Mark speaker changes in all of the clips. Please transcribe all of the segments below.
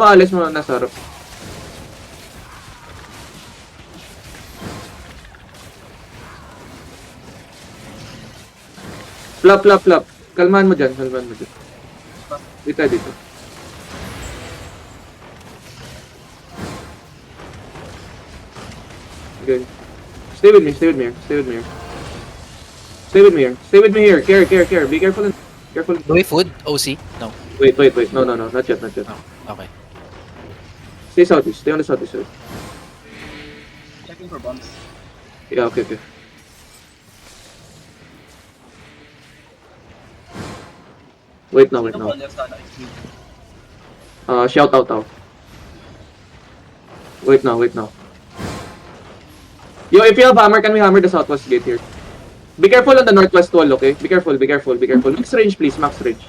Speaker 1: Maalis mo na sa harap. Flap. Kalmahan mo dyan. Dito. Okay. Stay with me here. Care. Be careful.
Speaker 2: Do we food? OC? No.
Speaker 1: Wait. No. Not yet.
Speaker 2: Oh, okay.
Speaker 1: Stay southeast. Stay on the southeast side.
Speaker 3: Checking for bombs.
Speaker 1: Yeah, okay. Wait now. Shout out. Wait now. Yo, if you have hammer, can we hammer the southwest gate here? Be careful on the northwest wall, okay? Be careful. Max range, please. Max range.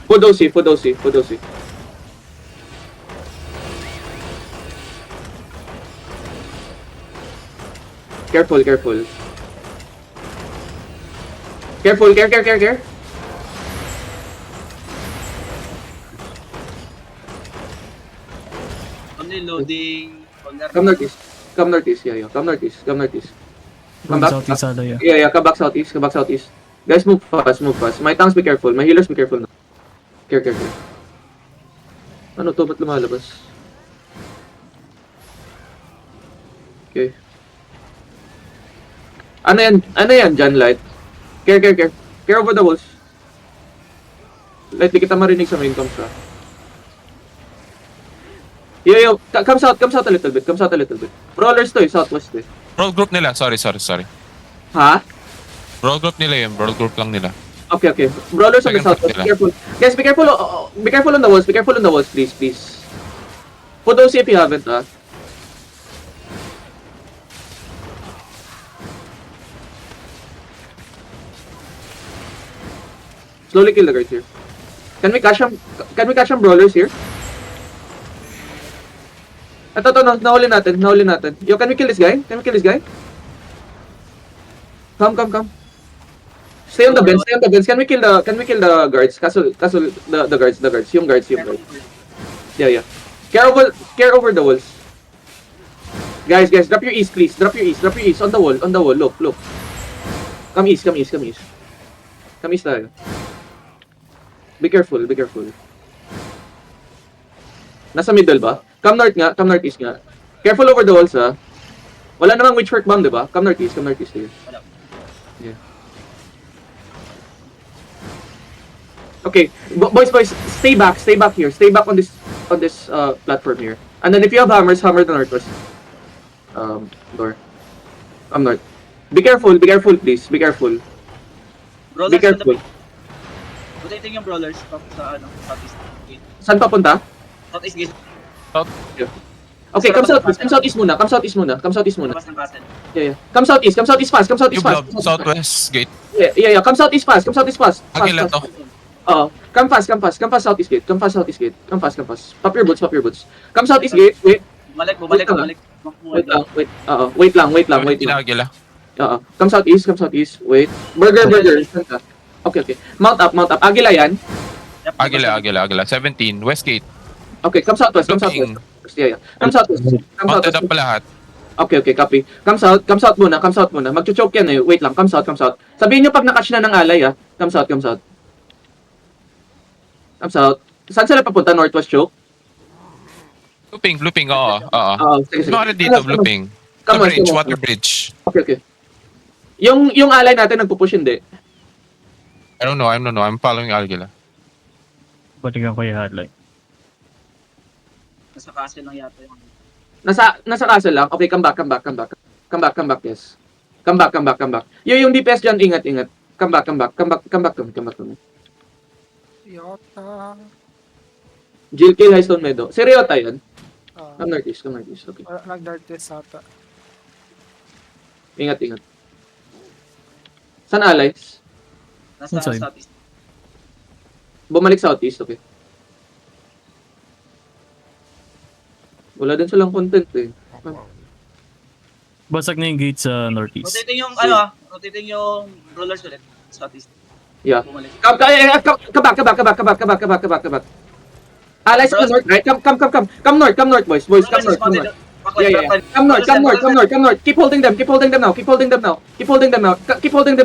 Speaker 1: Food OC. Careful. Care.
Speaker 3: Only loading.
Speaker 1: Come northeast. Yeah. Come northeast. Come back.
Speaker 4: Southeast ada ya.
Speaker 1: Yeah. Come back southeast. Guys, move fast. My tanks, be careful. My healers, be careful now. Care. Ano to? Ba't lumalabas? Okay. Ano yan, John Light? Care. Care over the walls. Light, di kita marinig sa main comms, ha? Yo, come south a little bit. Brawlers to southwest eh.
Speaker 5: Brawl group nila. Sorry.
Speaker 1: Ha?
Speaker 5: Brawl group nila yun. Brawl group lang nila.
Speaker 1: Okay. Brawlers on the
Speaker 5: Second
Speaker 1: southwest.
Speaker 5: nila.
Speaker 1: Be careful. Guys, be careful on the walls. Please. Put those if you haven't, ha? Slowly kill the guards here. Can we catch some brawlers here? Ito, nahuli natin. Yo, can we kill this guy? Come. Stay on the bench. Can we kill the guards? Kaso the guards. Yung guards. Yeah. Care over the walls. Guys, drop your east, please. Drop your east on the wall. Look. Come east. Come east tayo. Be careful. Nasa middle ba? Come northeast nga. Careful over the walls, ha. Wala namang witchwork bomb, di ba? Come northeast here. Yeah. Okay, boys, stay back here. Stay back on this platform here. And then if you have hammers, hammer the northwest. Door. Come north. Be careful, please. Be careful.
Speaker 3: Rotating yung brawlers sa southeast gate.
Speaker 1: Saan papunta?
Speaker 3: Southeast gate.
Speaker 1: Okay, come southeast muna.
Speaker 3: Labas ng castle.
Speaker 1: Yeah. Come southeast fast.
Speaker 5: Yung blob. Southwest gate.
Speaker 1: Yeah. Come southeast fast.
Speaker 5: Agila to.
Speaker 1: Come fast southeast gate. Come fast. Pop your boots. Come southeast gate.
Speaker 3: Bumalik.
Speaker 1: Wait lang.
Speaker 5: Agila.
Speaker 1: Come southeast. Wait. Burger. Okay. Mount up. Agila yan.
Speaker 3: Yep,
Speaker 5: Agila. 17. West gate.
Speaker 1: Okay, come southwest. Yeah. Come southwest.
Speaker 5: Mounted up pa lahat.
Speaker 1: Okay, copy. Come south muna. Magcho-choke yan eh. Wait lang, come south. Sabihin nyo pag nakatch na ng alay, ah. Come south. Saan sila papunta? Northwest choke?
Speaker 5: Looping, oo.
Speaker 1: Sige.
Speaker 5: Mga dito, looping.
Speaker 1: Come on,
Speaker 5: Water bridge.
Speaker 1: Okay. Yung alay natin nagpupush, hindi.
Speaker 5: I don't know. I'm following Agila.
Speaker 4: Balikan ko yung hotline.
Speaker 3: Nasa castle lang yata yung...
Speaker 1: Nasa castle lang. Okay, come back, yes. Come back. Yung DPS dyan, ingat. Come back.
Speaker 6: Yota.
Speaker 1: Jill kill High Stone Meadow. Si Ryota yun. Come northeast. Okay.
Speaker 6: Nag-darkness ata.
Speaker 1: Ingat. Saan allies?
Speaker 3: Nasa
Speaker 4: Inside.
Speaker 3: southeast.
Speaker 1: Bumalik southeast, okay. Wala din silang content eh.
Speaker 4: Basag na yung gate sa northeast.
Speaker 3: Rotating yung brawlers ulit. Southeast.
Speaker 1: Yeah.
Speaker 3: Bumalik.
Speaker 1: Come back. Allies to the north, right? Come north, boys. Come north. Yeah. Come north. Keep holding them now. Keep holding them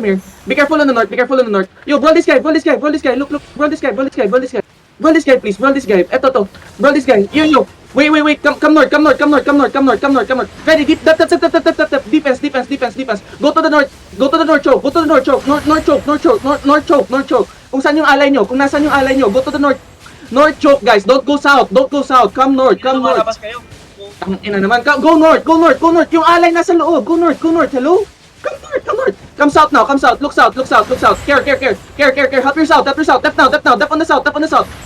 Speaker 1: here. Be careful on the north. Yo, roll this guy. Look, roll this guy. Roll this guy, please. Eto to. Roll this guy. Yo. Wait. Come north. Ready, deep. Defense. Go to the north choke. North choke. Kung saan yung alay nyo, go to the north. North choke, guys. Don't go south. Come north.
Speaker 3: Lumalabas kayo.
Speaker 1: Ina naman. Go north. Yung alay nasa loob. Go north. Hello? Come north. Come south now. Look south. Care. Help your south. Dep now. Dep on the south.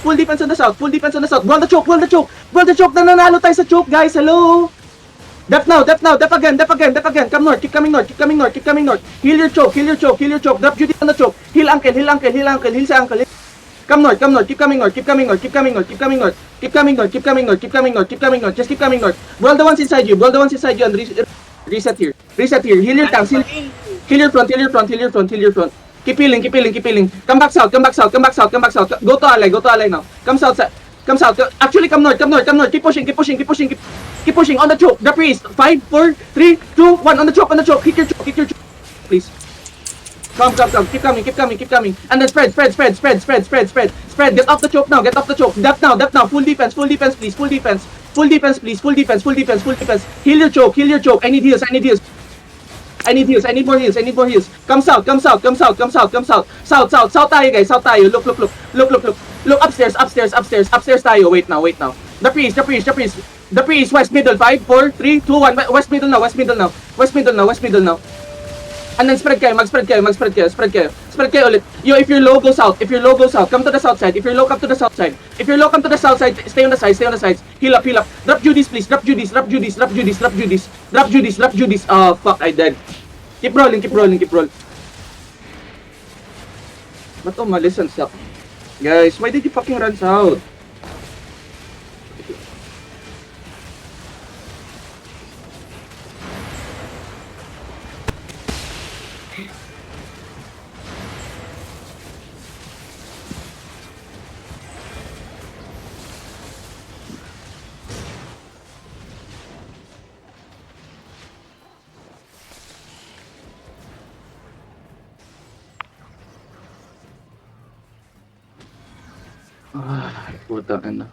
Speaker 1: Full defense on the south. Roll the choke. Nananalo tayo sa choke, guys. Hello? Dep now. Dep again. Come north. Keep coming north. Heal your choke. Drop duty on the choke. Heal uncle. Heal sa uncle. Come north. Keep coming north. Just keep coming north. Roll the ones inside you and reset here. Heal your tanks. Heal your front. Keep healing. Come back south. Go to ally now. Come south. Actually, come north. Keep pushing on the choke. The priest. 5, 4, 3, 2, 1 on the choke. Hit your choke. Please. Come. Keep coming. And then spread. Get off the choke now. Dep now. Full defense, please. Full defense. Heal your choke. I need heals. I need more heals. Come south. South tayo, guys. Look upstairs tayo. Wait now. The priest. West middle. 5, 4, 3, 2, 1. West middle now. And then spread kayo. Spread kayo ulit. Yo, if you're low, go south. Come to the south side. If you're low, come to the south side. Stay on the sides. Heal up. Drop Judy's, please. Drop Judy's. Oh, fuck, I died. Keep rolling. Ba't umalis ang suck? Guys, why did you fucking run south? Ay, puta na.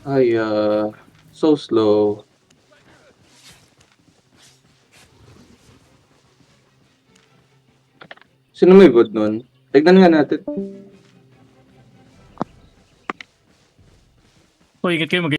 Speaker 1: Ay, so slow. Sino may good nun? Tignan nga natin.
Speaker 4: O, ingat kayo.